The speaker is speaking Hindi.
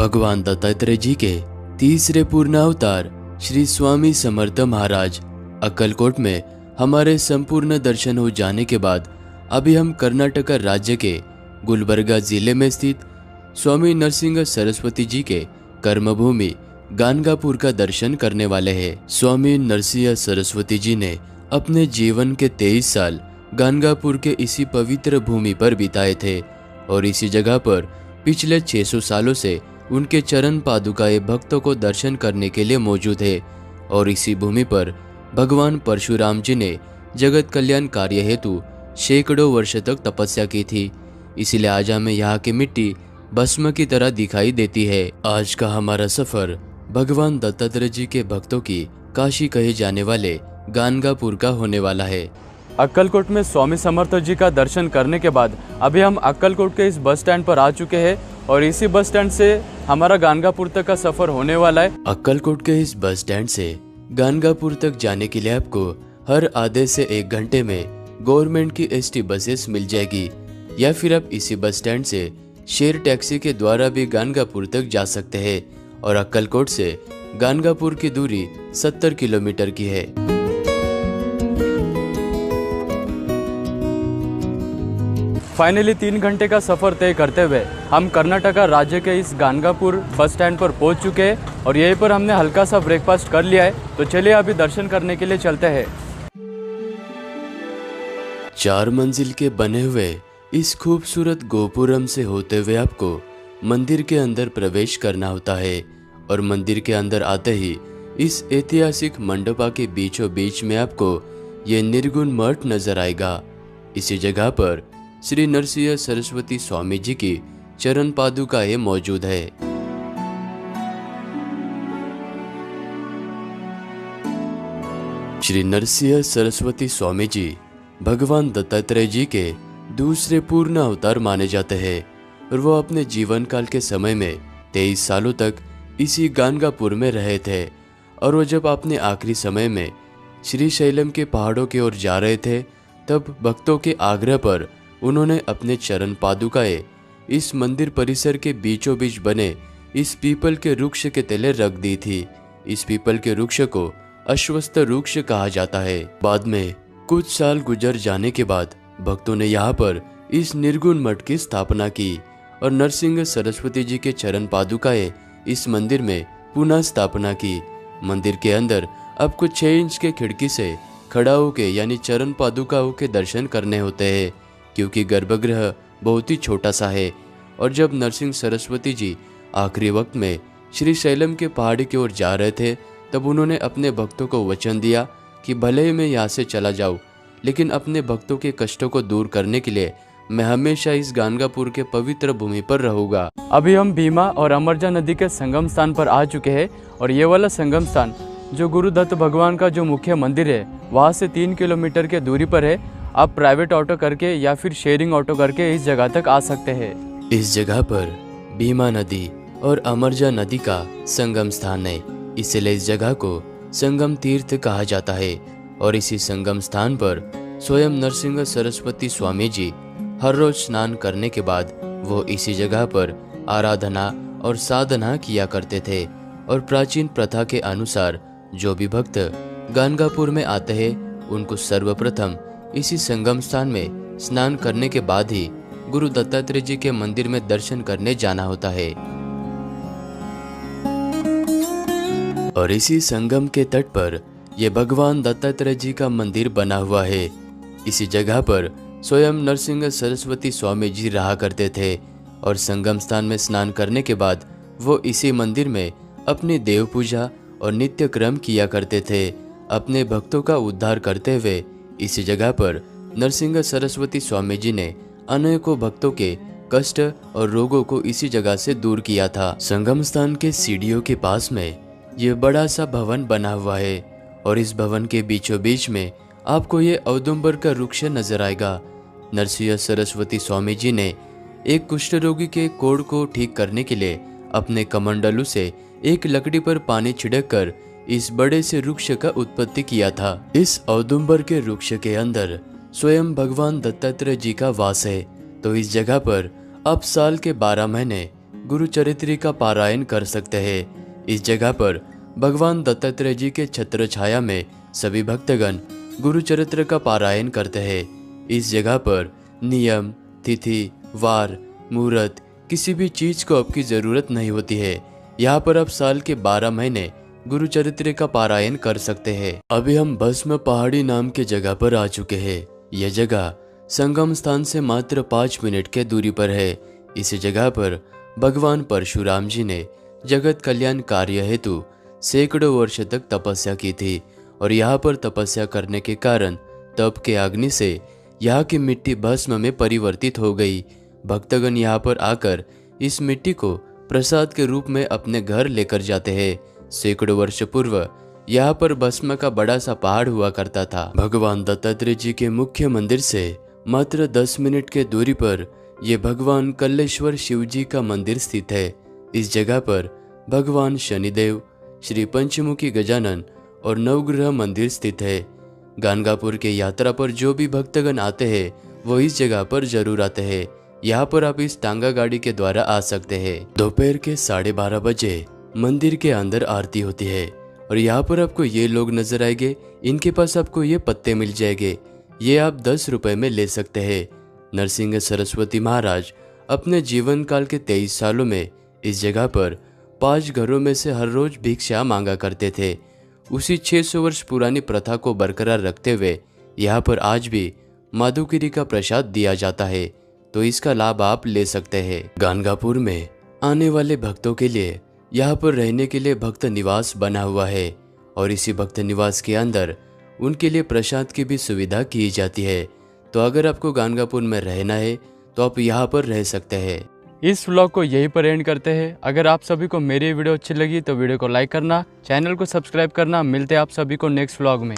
भगवान दत्तात्रेय जी के तीसरे पूर्ण अवतार श्री स्वामी समर्थ महाराज अक्कलकोट में हमारे संपूर्ण दर्शन हो जाने के बाद अभी हम कर्नाटक राज्य के गुलबर्गा जिले में स्थित स्वामी नरसिंह सरस्वती जी के कर्मभूमि गानगापुर का दर्शन करने वाले हैं। स्वामी नरसिंह सरस्वती जी ने अपने जीवन के 23 साल गानगापुर के इसी पवित्र भूमि पर बिताए थे और इसी जगह पर पिछले 600 सालों से उनके चरण पादुकाएं भक्तों को दर्शन करने के लिए मौजूद है और इसी भूमि पर भगवान परशुराम जी ने जगत कल्याण कार्य हेतु सैकड़ों वर्ष तक तपस्या की थी। इसीलिए आज हमें यहाँ की मिट्टी भस्म की तरह दिखाई देती है। आज का हमारा सफर भगवान दत्तात्रेय जी के भक्तों की काशी कहे जाने वाले गानगापुर का होने वाला है। अक्कलकोट में स्वामी समर्थ जी का दर्शन करने के बाद अभी हम अक्कलकोट के इस बस स्टैंड पर आ चुके हैं और इसी बस स्टैंड से हमारा गानगापुर तक का सफर होने वाला है। अक्कलकोट के इस बस स्टैंड से गानगापुर तक जाने के लिए आपको हर आधे से 1 घंटे में गवर्नमेंट की एसटी बसेस मिल जाएगी या फिर आप इसी बस स्टैंड से शेयर टैक्सी के द्वारा भी गानगापुर तक जा सकते हैं और अक्कलकोट से गानगापुर की दूरी 70 किलोमीटर की है। फाइनली 3 घंटे का सफर तय करते हुए हम कर्नाटक राज्य के इस गानगापुर बस स्टैंड पर पहुंच चुके हैं और यहीं पर हमने हल्का सा ब्रेकफास्ट कर लिया है। तो चलिए अभी दर्शन करने के लिए चलते हैं। 4 मंजिल के बने हुए इस खूबसूरत गोपुरम से होते हुए आपको मंदिर के अंदर प्रवेश करना होता है और मंदिर के अंदर आते ही इस ऐतिहासिक मंडपा के बीचों बीच में आपको ये निर्गुण मठ नजर आएगा। इसी जगह पर श्री नरसिंह सरस्वती स्वामी जी की चरण पादुकाएं मौजूद है। श्री नरसिंह सरस्वती स्वामी जी भगवान दत्तात्रेय जी के दूसरे पूर्ण अवतार माने जाते हैं और वो अपने जीवन काल के समय में 23 सालों तक इसी गानगापुर में रहे थे और वो जब अपने आखिरी समय में श्री शैलम के पहाड़ों की ओर जा रहे थे तब भक्तों के आग्रह पर उन्होंने अपने चरण पादुकाएं इस मंदिर परिसर के बीचों बीच बने इस पीपल के वृक्ष के तले रख दी थी। इस पीपल के वृक्ष को अश्वत्थ वृक्ष कहा जाता है। बाद में कुछ साल गुजर जाने के बाद भक्तों ने यहाँ पर इस निर्गुण मठ की स्थापना की और नरसिंह सरस्वती जी के चरण पादुकाएं इस मंदिर में पुनः स्थापना की। मंदिर के अंदर आपको 6 इंच के खिड़की से खड़ा होके यानी चरण पादुकाओं के दर्शन करने होते हैं क्योंकि गर्भगृह बहुत ही छोटा सा है। और जब नरसिंह सरस्वती जी आखिरी वक्त में श्री शैलम के पहाड़ी की ओर जा रहे थे तब उन्होंने अपने भक्तों को वचन दिया कि भले ही मैं यहाँ से चला जाऊँ लेकिन अपने भक्तों के कष्टों को दूर करने के लिए मैं हमेशा इस गानगापुर के पवित्र भूमि पर रहूंगा। अभी हम भीमा और अमरजा नदी के संगम स्थान पर आ चुके हैं और ये वाला संगम स्थान जो गुरुदत्त भगवान का जो मुख्य मंदिर है वहाँ से 3 किलोमीटर के दूरी पर है। आप प्राइवेट ऑटो करके या फिर शेयरिंग ऑटो करके इस जगह तक आ सकते हैं। इस जगह पर भीमा नदी और अमरजा नदी का संगम स्थान है, इसलिए इस जगह को संगम तीर्थ कहा जाता है और इसी संगम स्थान पर स्वयं नरसिंह सरस्वती स्वामी जी हर रोज स्नान करने के बाद वो इसी जगह पर आराधना और साधना किया करते थे और प्राचीन प्रथा के अनुसार जो भी भक्त गानगापुर में आते हैं उनको सर्वप्रथम इसी संगम स्थान में स्नान करने के बाद ही गुरु दत्तात्रेय जी के मंदिर में दर्शन करने जाना होता है। और इसी संगम के तट पर यह भगवान दत्तात्रेय जी का मंदिर बना हुआ है। इसी जगह पर स्वयं नरसिंह सरस्वती स्वामी जी रहा करते थे और संगम स्थान में स्नान करने के बाद वो इसी मंदिर में अपनी देव पूजा और नित्य क्रम किया करते थे। अपने भक्तों का उद्धार करते हुए इसी जगह पर नरसिंह सरस्वती स्वामी जी ने अनेकों भक्तों के कष्ट और रोगों को इसी जगह से दूर किया था। संगम स्थान के सीढ़ियों के पास में ये बड़ा सा भवन बना हुआ है और इस भवन के बीचों बीच में आपको ये औदुंबर का वृक्ष नजर आएगा। नरसिंह सरस्वती स्वामी जी ने एक कुष्ठ रोगी के कोढ़ को ठीक करने के लिए अपने कमंडलू से एक लकड़ी पर पानी छिड़क कर इस बड़े से वृक्ष का उत्पत्ति किया था। इस औदुंबर के वृक्ष के अंदर स्वयं भगवान दत्तात्रेय जी का वास है, तो इस जगह पर अब साल के 12 महीने गुरु चरित्र का पारायण कर सकते हैं। इस जगह पर भगवान दत्तात्रेय जी के छत्र छाया में सभी भक्तगण गुरु चरित्र का पारायण करते हैं। इस जगह पर नियम, तिथि, वार, मुहूर्त किसी भी चीज को आपकी जरूरत नहीं होती है। यहाँ पर आप साल के 12 महीने गुरु चरित्र का पारायण कर सकते हैं। अभी हम भस्म पहाड़ी नाम के जगह पर आ चुके हैं। यह जगह संगम स्थान से मात्र 5 मिनट के दूरी पर है। इस जगह पर भगवान परशुराम जी ने जगत कल्याण कार्य हेतु सैकड़ों वर्ष तक तपस्या की थी और यहाँ पर तपस्या करने के कारण तप के अग्नि से यहाँ की मिट्टी भस्म में परिवर्तित हो गई। भक्तगण यहाँ पर आकर इस मिट्टी को प्रसाद के रूप में अपने घर लेकर जाते हैं। सैकड़ों वर्ष पूर्व यहाँ पर भस्म का बड़ा सा पहाड़ हुआ करता था। भगवान दत्तात्रेय जी के मुख्य मंदिर से मात्र 10 मिनट के दूरी पर यह भगवान कल्लेश्वर शिव जी का मंदिर स्थित है। इस जगह पर भगवान शनिदेव, श्री पंचमुखी गजानन और नवग्रह मंदिर स्थित है। गाणगापुर के यात्रा पर जो भी भक्तगण आते हैं वो इस जगह पर जरूर आते हैं। यहाँ पर आप इस टांगा गाड़ी के द्वारा आ सकते हैं। दोपहर के 12:30 बजे मंदिर के अंदर आरती होती है और यहाँ पर आपको ये लोग नजर आएंगे। इनके पास आपको ये पत्ते मिल जाएंगे। ये आप 10 रुपए में ले सकते हैं। नरसिंह सरस्वती महाराज अपने जीवन काल के 23 सालों में इस जगह पर 5 घरों में से हर रोज भिक्षा मांगा करते थे। उसी 600 वर्ष पुरानी प्रथा को बरकरार रखते हुए यहाँ पर आज भी माधुगिरी का प्रसाद दिया जाता है, तो इसका लाभ आप ले सकते हैं। गाणगापुर में आने वाले भक्तों के लिए यहाँ पर रहने के लिए भक्त निवास बना हुआ है और इसी भक्त निवास के अंदर उनके लिए प्रसाद की भी सुविधा की जाती है। तो अगर आपको गाणगापुर में रहना है तो आप यहाँ पर रह सकते हैं। इस व्लॉग को यहीं पर एंड करते हैं। अगर आप सभी को मेरी वीडियो अच्छी लगी तो वीडियो को लाइक करना, चैनल को सब्सक्राइब करना। मिलते हैं आप सभी को नेक्स्ट व्लॉग में।